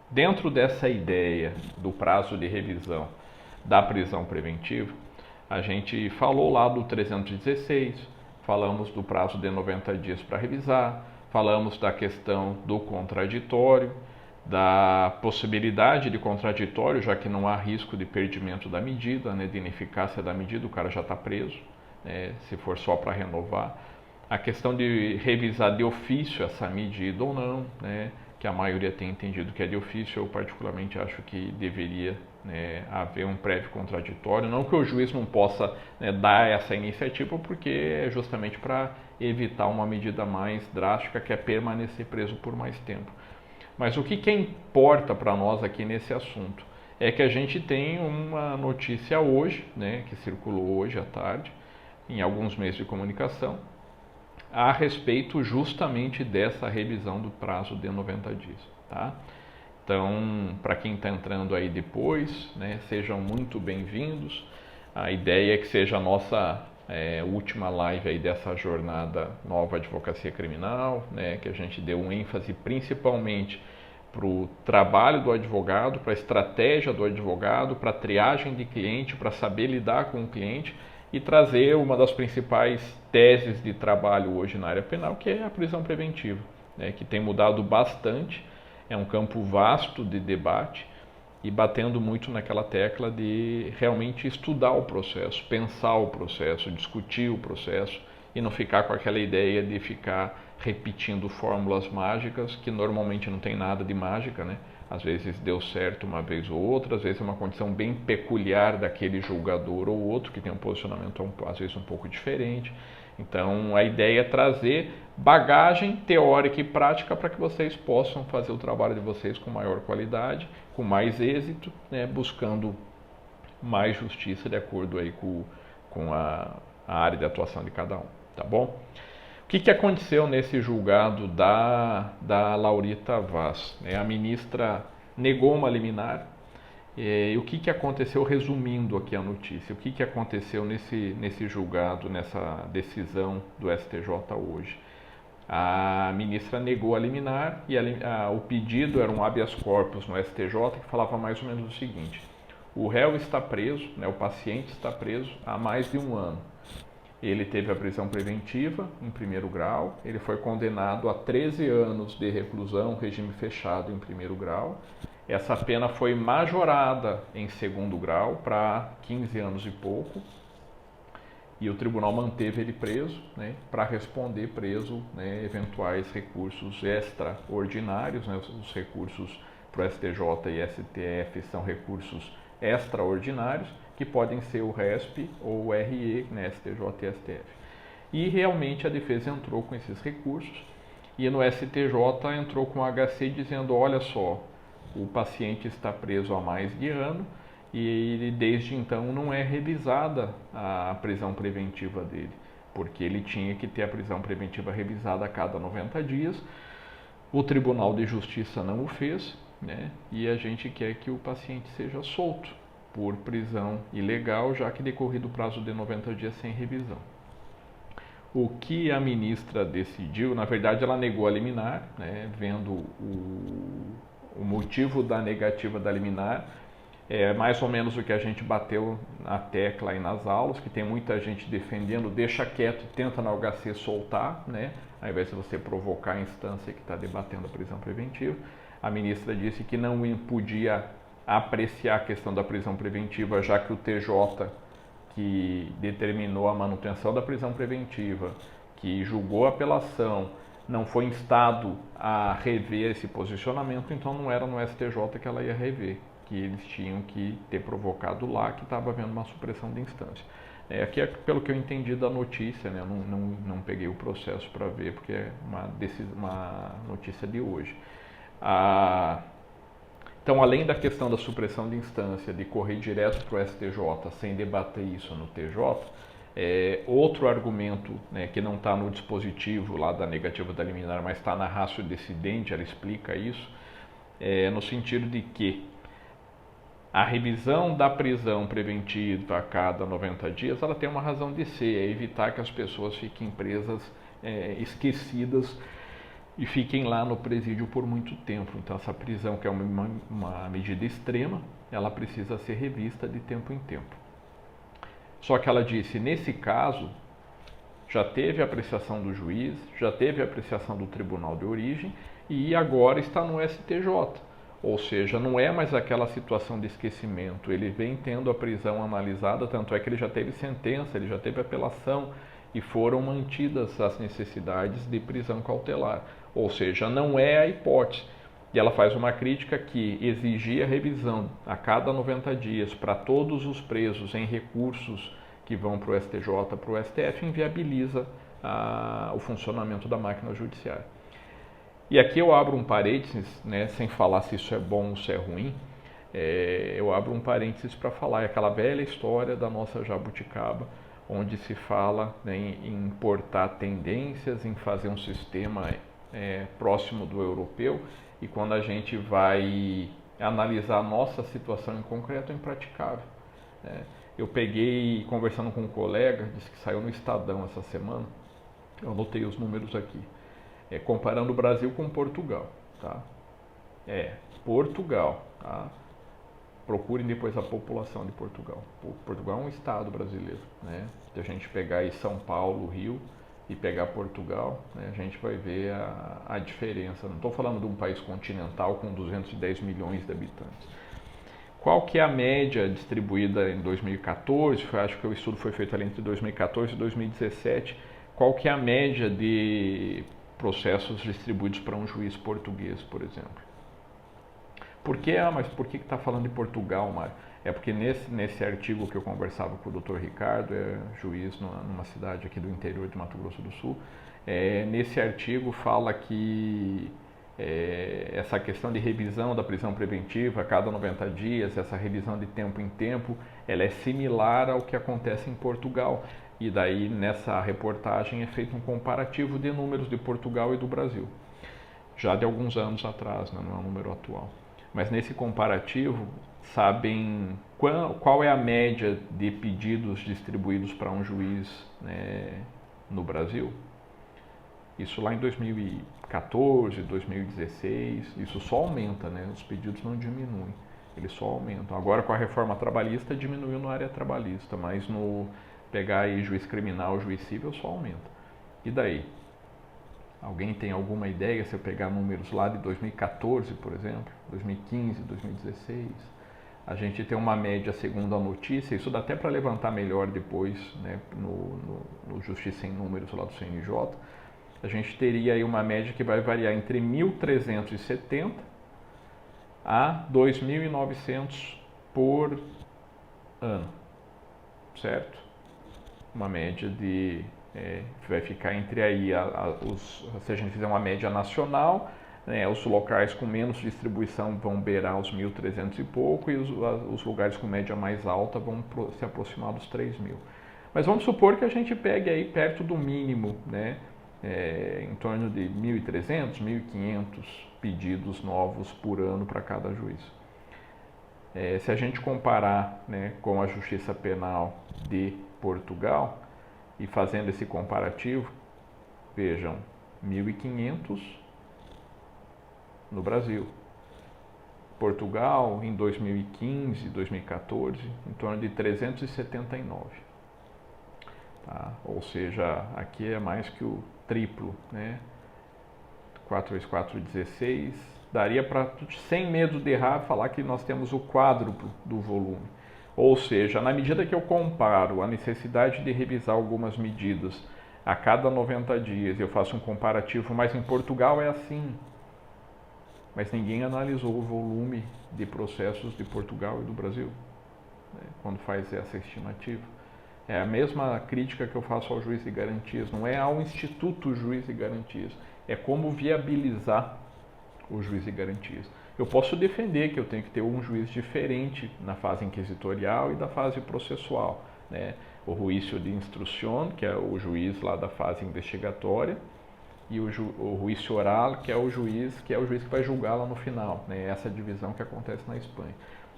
Dentro dessa ideia do prazo de revisão da prisão preventiva, a gente falou lá do 316, falamos do prazo de 90 dias para revisar, falamos da questão do contraditório, da possibilidade de contraditório, já que não há risco de perdimento da medida, né, de ineficácia da medida, o cara já está preso, né, se for só para renovar. A questão de revisar de ofício essa medida ou não, né, que a maioria tem entendido que é de ofício, eu particularmente acho que deveria, né, haver um prévio contraditório, não que o juiz não possa, né, dar essa iniciativa, porque é justamente para evitar uma medida mais drástica, que é permanecer preso por mais tempo. Mas o que importa para nós aqui nesse assunto é que a gente tem uma notícia hoje, né, que circulou hoje à tarde, em alguns meios de comunicação, a respeito justamente dessa revisão do prazo de 90 dias. Tá? Então, para quem está entrando aí depois, né, sejam muito bem-vindos. A ideia é que seja a nossa última live aí dessa jornada Nova Advocacia Criminal, né, que a gente dê um ênfase principalmente para o trabalho do advogado, para a estratégia do advogado, para a triagem de cliente, para saber lidar com o cliente e trazer uma das principais teses de trabalho hoje na área penal, que é a prisão preventiva, né, que tem mudado bastante, é um campo vasto de debate e batendo muito naquela tecla de realmente estudar o processo, pensar o processo, discutir o processo e não ficar com aquela ideia de ficar repetindo fórmulas mágicas, que normalmente não tem nada de mágica, né? Às vezes deu certo uma vez ou outra, às vezes é uma condição bem peculiar daquele julgador ou outro, que tem um posicionamento às vezes um pouco diferente. Então a ideia é trazer bagagem teórica e prática para que vocês possam fazer o trabalho de vocês com maior qualidade, com mais êxito, né, buscando mais justiça de acordo aí com a área de atuação de cada um, tá bom? O que aconteceu nesse julgado da Laurita Vaz? A ministra negou uma liminar. E o que aconteceu, resumindo aqui a notícia, o que aconteceu nesse julgado, nessa decisão do STJ hoje? A ministra negou a liminar e o pedido era um habeas corpus no STJ que falava mais ou menos o seguinte: o réu está preso, né, o paciente está preso há mais de um ano. Ele teve a prisão preventiva em primeiro grau, ele foi condenado a 13 anos de reclusão, regime fechado em primeiro grau. Essa pena foi majorada em segundo grau para 15 anos e pouco. E o tribunal manteve ele preso, né, para responder preso, né, eventuais recursos extraordinários, né, os recursos para o STJ e STF são recursos extraordinários, que podem ser o RESP ou o RE, né, STJ e STF. E realmente a defesa entrou com esses recursos e no STJ entrou com o HC dizendo: olha só, o paciente está preso há mais de ano e desde então não é revisada a prisão preventiva dele, porque ele tinha que ter a prisão preventiva revisada a cada 90 dias. O Tribunal de Justiça não o fez, né? E a gente quer que o paciente seja solto por prisão ilegal, já que decorrido o prazo de 90 dias sem revisão. O que a ministra decidiu, na verdade ela negou a liminar, né, vendo o motivo da negativa da liminar, é mais ou menos o que a gente bateu na tecla aí nas aulas, que tem muita gente defendendo, deixa quieto, tenta na HC soltar, né, ao invés de você provocar a instância que está debatendo a prisão preventiva. A ministra disse que não podia apreciar a questão da prisão preventiva, já que o TJ, que determinou a manutenção da prisão preventiva, que julgou a apelação, não foi instado a rever esse posicionamento, então não era no STJ que ela ia rever, que eles tinham que ter provocado lá, que estava havendo uma supressão de instância. Aqui é pelo que eu entendi da notícia, né? Eu não peguei o processo para ver, porque é uma notícia de hoje. Então, além da questão da supressão de instância, de correr direto para o STJ sem debater isso no TJ, outro argumento, né, que não está no dispositivo lá da negativa da liminar, mas está na ratio decidente, ela explica isso, no sentido de que a revisão da prisão preventiva a cada 90 dias, ela tem uma razão de ser, é evitar que as pessoas fiquem presas, esquecidas e fiquem lá no presídio por muito tempo. Então essa prisão, que é uma medida extrema, ela precisa ser revista de tempo em tempo. Só que ela disse, nesse caso, já teve a apreciação do juiz, já teve a apreciação do tribunal de origem e agora está no STJ. Ou seja, não é mais aquela situação de esquecimento, ele vem tendo a prisão analisada, tanto é que ele já teve sentença, ele já teve apelação e foram mantidas as necessidades de prisão cautelar. Ou seja, não é a hipótese. E ela faz uma crítica que exigir a revisão a cada 90 dias para todos os presos em recursos que vão para o STJ, para o STF, inviabiliza o funcionamento da máquina judiciária. E aqui eu abro um parênteses, né, sem falar se isso é bom ou se é ruim, eu abro um parênteses para falar, é aquela velha história da nossa jabuticaba, onde se fala, né, em importar tendências, em fazer um sistema próximo do europeu, e quando a gente vai analisar a nossa situação em concreto, é impraticável. Eu peguei, conversando com um colega, disse que saiu no Estadão essa semana, eu anotei os números aqui, comparando o Brasil com Portugal. Tá? Portugal. Tá? Procurem depois a população de Portugal. Portugal é um estado brasileiro. Né? Se a gente pegar aí São Paulo, Rio, e pegar Portugal, né, a gente vai ver a diferença. Não estou falando de um país continental com 210 milhões de habitantes. Qual que é a média distribuída em 2014? Acho que o estudo foi feito ali entre 2014 e 2017. Qual que é a média de processos distribuídos para um juiz português, por exemplo? Por que, mas por que está falando de Portugal, Mário? É porque nesse artigo que eu conversava com o Dr. Ricardo, juiz numa cidade aqui do interior de Mato Grosso do Sul, nesse artigo fala que essa questão de revisão da prisão preventiva a cada 90 dias, essa revisão de tempo em tempo, ela é similar ao que acontece em Portugal. E daí nessa reportagem é feito um comparativo de números de Portugal e do Brasil, já de alguns anos atrás, né? Não é um número atual. Mas nesse comparativo, sabem qual é a média de pedidos distribuídos para um juiz, né, no Brasil? Isso lá em 2014, 2016, isso só aumenta, né? Os pedidos não diminuem, eles só aumentam. Agora com a reforma trabalhista diminuiu na área trabalhista, mas no pegar aí juiz criminal, juiz civil só aumenta. E daí? Alguém tem alguma ideia se eu pegar números lá de 2014, por exemplo, 2015, 2016? A gente tem uma média segundo a notícia, isso dá até para levantar melhor depois, né, no Justiça em Números lá do CNJ. A gente teria aí uma média que vai variar entre 1.370 a 2.900 por ano, certo? Uma média de... vai ficar entre aí, se a gente fizer uma média nacional, né, os locais com menos distribuição vão beirar os 1.300 e pouco, e os lugares com média mais alta vão se aproximar dos 3.000. Mas vamos supor que a gente pegue aí perto do mínimo, né, em torno de 1.300, 1.500 pedidos novos por ano para cada juiz. Se a gente comparar, né, com a Justiça Penal de Portugal, e fazendo esse comparativo, vejam, 1.500 no Brasil. Portugal, em 2015, 2014, em torno de 379. Tá? Ou seja, aqui é mais que o triplo, né? 4 vezes 4, 16. Daria para, sem medo de errar, falar que nós temos o quádruplo do volume. Ou seja, na medida que eu comparo a necessidade de revisar algumas medidas a cada 90 dias, eu faço um comparativo, mas em Portugal é assim. Mas ninguém analisou o volume de processos de Portugal e do Brasil, né, quando faz essa estimativa. É a mesma crítica que eu faço ao juiz de garantias, não é ao Instituto Juiz de Garantias, é como viabilizar o juiz de garantias. Eu posso defender que eu tenho que ter um juiz diferente na fase inquisitorial e da fase processual, né? O juízo de instrução, que é o juiz lá da fase investigatória, e o juízo oral, que é o juiz que vai julgar lá no final, né? Essa divisão que acontece na Espanha.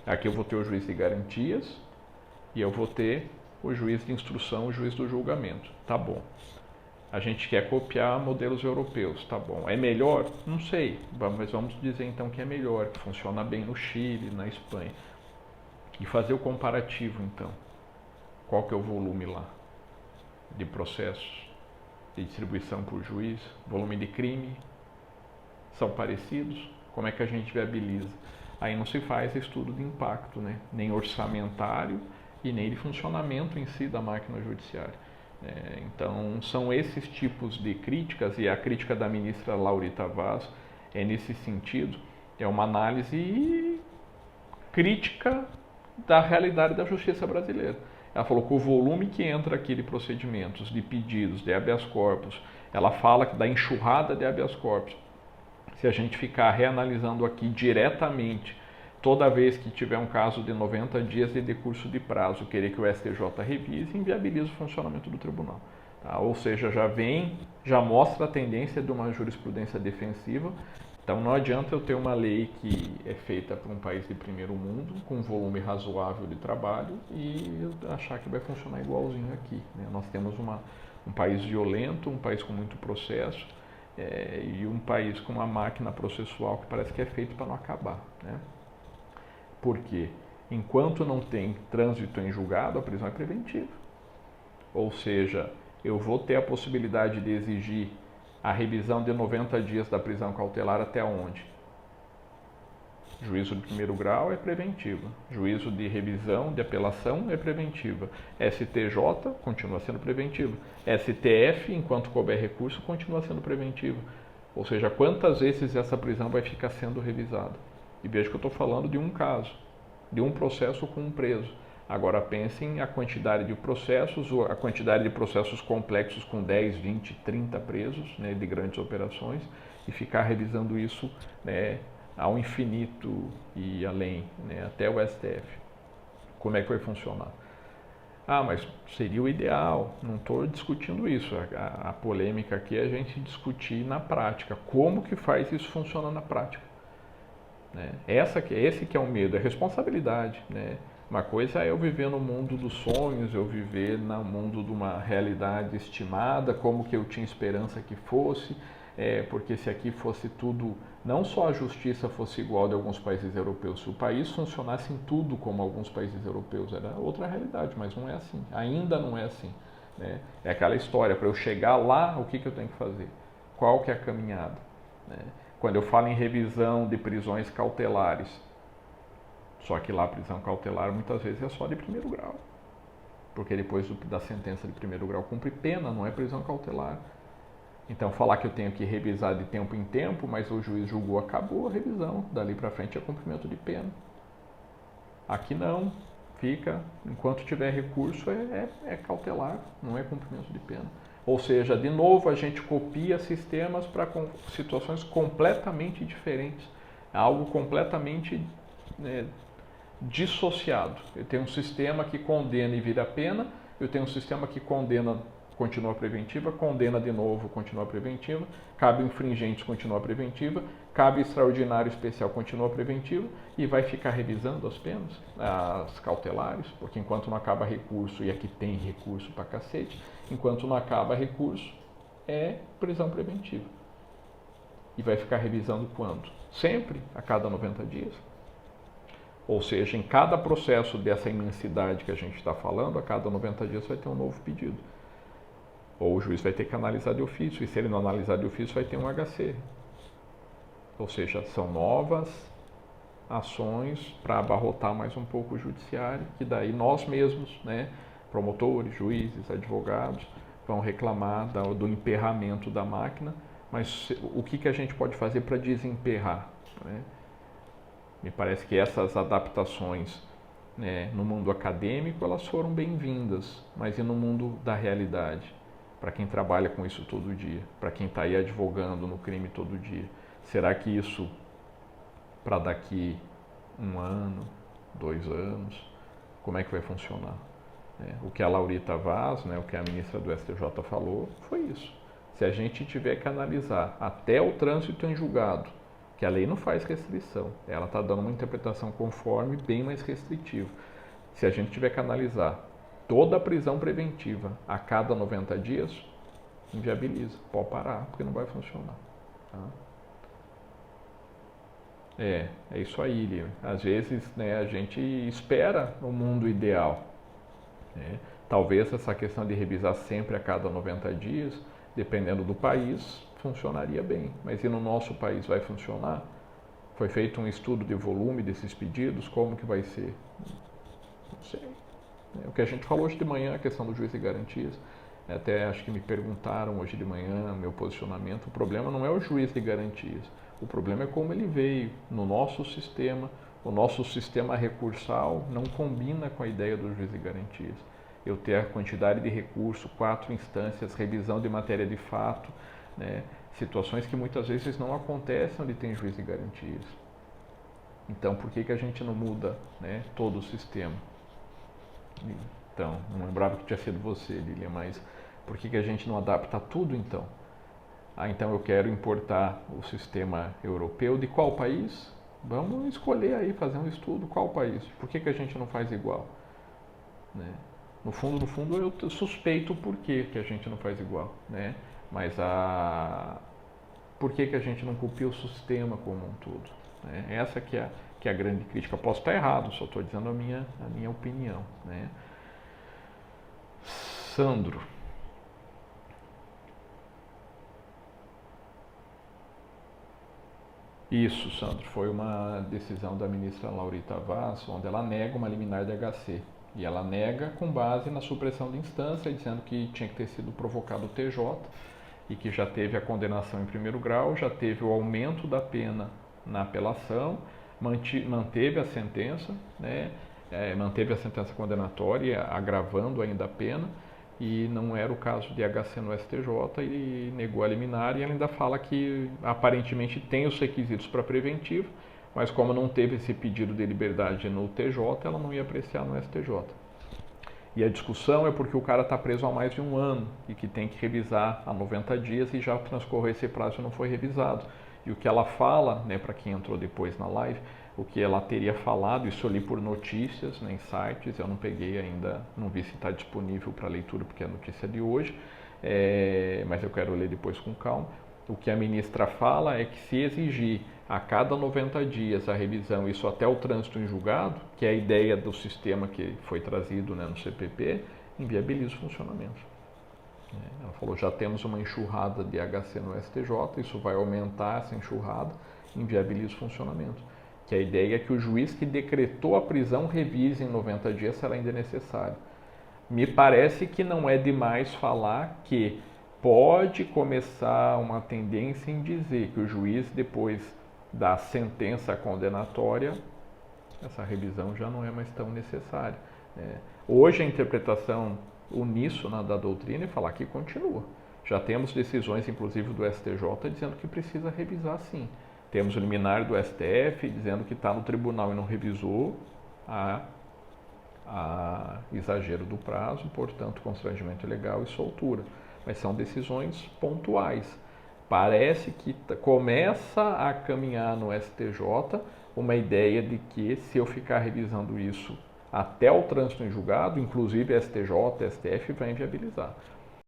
Aqui eu vou ter o juiz de garantias e eu vou ter o juiz de instrução, o juiz do julgamento. Tá bom. A gente quer copiar modelos europeus, tá bom. É melhor? Não sei, mas vamos dizer então que é melhor, que funciona bem no Chile, na Espanha. E fazer o comparativo então. Qual que é o volume lá de processos, de distribuição por juiz, volume de crime, são parecidos? Como é que a gente viabiliza? Aí não se faz estudo de impacto, né? Nem orçamentário e nem de funcionamento em si da máquina judiciária. Então, são esses tipos de críticas, e a crítica da ministra Laurita Vaz é nesse sentido, é uma análise crítica da realidade da justiça brasileira. Ela falou que o volume que entra aqui de procedimentos, de pedidos, de habeas corpus, ela fala que da enxurrada de habeas corpus, se a gente ficar reanalisando aqui diretamente, toda vez que tiver um caso de 90 dias de decurso de prazo, querer que o STJ revise, inviabiliza o funcionamento do tribunal. Tá? Ou seja, já mostra a tendência de uma jurisprudência defensiva. Então não adianta eu ter uma lei que é feita para um país de primeiro mundo, com um volume razoável de trabalho, e achar que vai funcionar igualzinho aqui. Né? Nós temos um país violento, um país com muito processo, e um país com uma máquina processual que parece que é feito para não acabar. Né? Porque enquanto não tem trânsito em julgado, a prisão é preventiva. Ou seja, eu vou ter a possibilidade de exigir a revisão de 90 dias da prisão cautelar até onde? Juízo de primeiro grau é preventiva. Juízo de revisão, de apelação é preventiva. STJ continua sendo preventiva. STF, enquanto couber recurso, continua sendo preventiva. Ou seja, quantas vezes essa prisão vai ficar sendo revisada? E veja que eu estou falando de um caso, de um processo com um preso. Agora pensem a quantidade de processos complexos com 10, 20, 30 presos, né, de grandes operações, e ficar revisando isso, né, ao infinito e além, né, até o STF. Como é que vai funcionar? Ah, mas seria o ideal. Não estou discutindo isso. A polêmica aqui é a gente discutir na prática. Como que faz isso funcionar na prática? Né? Esse que é o medo, é responsabilidade. Né? Uma coisa é eu viver no mundo dos sonhos, eu viver no mundo de uma realidade estimada, como que eu tinha esperança que fosse, porque se aqui fosse tudo, não só a justiça fosse igual de alguns países europeus, se o país funcionasse em tudo como alguns países europeus, era outra realidade, mas não é assim, ainda não é assim. Né? É aquela história, para eu chegar lá, o que eu tenho que fazer? Qual que é a caminhada? Né? Quando eu falo em revisão de prisões cautelares, só que lá a prisão cautelar muitas vezes é só de primeiro grau, porque depois da sentença de primeiro grau cumpre pena, não é prisão cautelar. Então falar que eu tenho que revisar de tempo em tempo, mas o juiz julgou, acabou a revisão, dali para frente é cumprimento de pena. Aqui não, fica, enquanto tiver recurso é cautelar, não é cumprimento de pena. Ou seja, de novo a gente copia sistemas para situações completamente diferentes, algo completamente dissociado. Eu tenho um sistema que condena e vira pena, eu tenho um sistema que condena, continua preventiva, condena de novo, continua preventiva, cabe infringentes, continua preventiva, cabe extraordinário especial, continua preventiva, e vai ficar revisando as penas, as cautelares, porque enquanto não acaba recurso, e aqui tem recurso pra cacete, enquanto não acaba recurso, é prisão preventiva. E vai ficar revisando quando? Sempre, a cada 90 dias. Ou seja, em cada processo dessa imensidade que a gente está falando, a cada 90 dias vai ter um novo pedido. Ou o juiz vai ter que analisar de ofício, e se ele não analisar de ofício, vai ter um HC. Ou seja, são novas ações para abarrotar mais um pouco o judiciário, que daí nós mesmos, né, promotores, juízes, advogados, vão reclamar do emperramento da máquina, mas o que a gente pode fazer para desemperrar? Né? Me parece que essas adaptações, né, no mundo acadêmico, elas foram bem-vindas, mas e no mundo da realidade? Para quem trabalha com isso todo dia, para quem está aí advogando no crime todo dia, será que isso, para daqui 1 ano, 2 anos, como é que vai funcionar? O que a Laurita Vaz, né, o que a ministra do STJ falou, foi isso. Se a gente tiver que analisar até o trânsito em julgado, que a lei não faz restrição, ela está dando uma interpretação conforme bem mais restritiva. Se a gente tiver que analisar toda a prisão preventiva a cada 90 dias, inviabiliza, pode parar, porque não vai funcionar. Tá? É isso aí, Lívia. Às vezes, né, a gente espera o mundo ideal, né? Talvez essa questão de revisar sempre a cada 90 dias, dependendo do país, funcionaria bem. Mas e no nosso país vai funcionar? Foi feito um estudo de volume desses pedidos, como que vai ser? Não sei. O que a gente falou hoje de manhã, a questão do juiz de garantias, até acho que me perguntaram hoje de manhã meu posicionamento. O problema não é o juiz de garantias, o problema é como ele veio no nosso sistema. O nosso sistema recursal não combina com a ideia do juiz de garantias. Eu ter a quantidade de recurso, 4 instâncias, revisão de matéria de fato, né? Situações que muitas vezes não acontecem onde tem juiz de garantias. Então, por que a gente não muda, né, todo o sistema? Então, não lembrava que tinha sido você, Lilian, mas por que a gente não adapta tudo então? Então eu quero importar o sistema europeu de qual país? Vamos escolher aí, fazer um estudo, qual país? Por que a gente não faz igual? Né? No fundo, eu suspeito o porquê que a gente não faz igual, né? Mas por que a gente não copia o sistema como um todo? Né? Essa que é a grande crítica. Eu posso estar errado, só estou dizendo a minha opinião, né? Sandro. Isso, Sandro, foi uma decisão da ministra Laurita Vaz, onde ela nega uma liminar de HC. E ela nega com base na supressão de instância, dizendo que tinha que ter sido provocado o TJ e que já teve a condenação em primeiro grau, já teve o aumento da pena na apelação, manteve a sentença, né? Manteve a sentença condenatória, agravando ainda a pena, e não era o caso de HC no STJ e negou a liminar, e ela ainda fala que aparentemente tem os requisitos para preventivo, mas como não teve esse pedido de liberdade no TJ, ela não ia apreciar no STJ. E a discussão é porque o cara está preso há mais de um ano e que tem que revisar há 90 dias e já transcorreu esse prazo e não foi revisado. E o que ela fala, né, para quem entrou depois na live, o que ela teria falado, isso eu li por notícias, né, em sites, eu não peguei ainda, não vi se está disponível para leitura porque é a notícia de hoje, mas eu quero ler depois com calma. O que a ministra fala é que se exigir a cada 90 dias a revisão, isso até o trânsito em julgado, que é a ideia do sistema que foi trazido, né, no CPP, inviabiliza o funcionamento. Ela falou, já temos uma enxurrada de HC no STJ, isso vai aumentar essa enxurrada, inviabiliza o funcionamento. Que a ideia é que o juiz que decretou a prisão revise em 90 dias se ela ainda é necessário. Me parece que não é demais falar que pode começar uma tendência em dizer que o juiz, depois da sentença condenatória, essa revisão já não é mais tão necessária. Hoje a interpretação uníssona da doutrina é falar que continua. Já temos decisões, inclusive do STJ, dizendo que precisa revisar sim. Temos o liminar do STF dizendo que está no tribunal e não revisou, a exagero do prazo, portanto, constrangimento ilegal e soltura. Mas são decisões pontuais. Parece que começa a caminhar no STJ uma ideia de que se eu ficar revisando isso até o trânsito em julgado, inclusive STJ, STF vai inviabilizar.